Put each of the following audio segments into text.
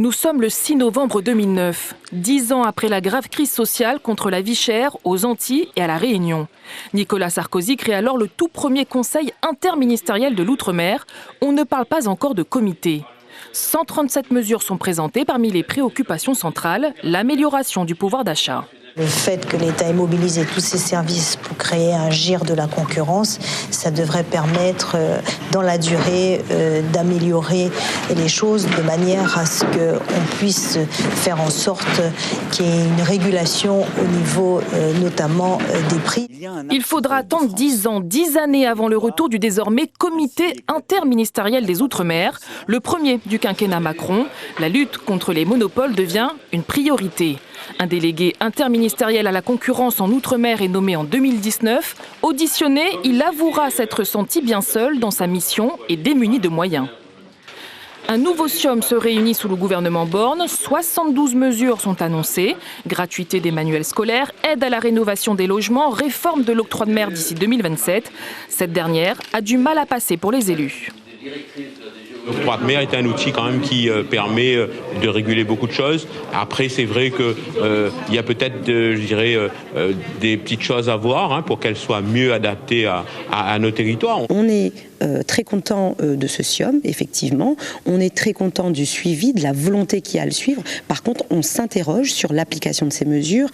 Nous sommes le 6 novembre 2009, 10 ans après la grave crise sociale contre la vie chère aux Antilles et à La Réunion. Nicolas Sarkozy crée alors le tout premier conseil interministériel de l'outre-mer. On ne parle pas encore de comité. 137 mesures sont présentées parmi les préoccupations centrales, l'amélioration du pouvoir d'achat. Le fait que l'État ait mobilisé tous ses services pour créer un GIR de la concurrence, ça devrait permettre dans la durée d'améliorer les choses de manière à ce qu'on puisse faire en sorte qu'il y ait une régulation au niveau notamment des prix. Il faudra attendre 10 ans, 10 années avant le retour du désormais comité interministériel des Outre-mer, le premier du quinquennat Macron. La lutte contre les monopoles devient une priorité. Un délégué interministériel à la concurrence en Outre-mer est nommé en 2019. Auditionné, il avouera s'être senti bien seul dans sa mission et démuni de moyens. Un nouveau SIOM se réunit sous le gouvernement Borne. 72 mesures sont annoncées. Gratuité des manuels scolaires, aide à la rénovation des logements, réforme de l'octroi de mer d'ici 2027. Cette dernière a du mal à passer pour les élus. L'octroi de mer est un outil quand même qui permet de réguler beaucoup de choses. Après, c'est vrai qu'il y a peut-être, des petites choses à voir pour qu'elles soient mieux adaptées à nos territoires. On est très content de ce SIOM, effectivement. On est très content du suivi, de la volonté qu'il y a à le suivre. Par contre, on s'interroge sur l'application de ces mesures.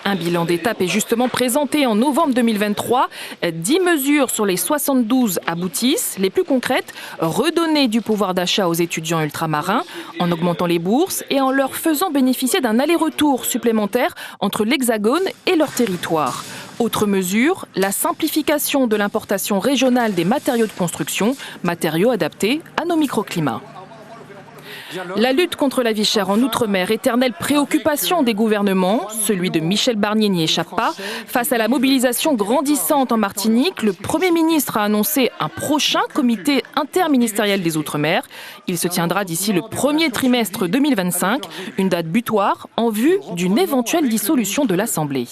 Un bilan d'étape est justement présenté en novembre 2023. 10 mesures sur les 72 aboutissent. Les plus concrètes, redonner du pouvoir d'achat aux étudiants ultramarins en augmentant les bourses et en leur faisant bénéficier d'un aller-retour supplémentaire entre l'Hexagone et leur territoire. Autre mesure, la simplification de l'importation régionale des matériaux de construction, matériaux adaptés à nos microclimats. La lutte contre la vie chère en Outre-mer, éternelle préoccupation des gouvernements, celui de Michel Barnier n'y échappe pas. Face à la mobilisation grandissante en Martinique, le Premier ministre a annoncé un prochain comité interministériel des Outre-mer. Il se tiendra d'ici le premier trimestre 2025, une date butoir en vue d'une éventuelle dissolution de l'Assemblée.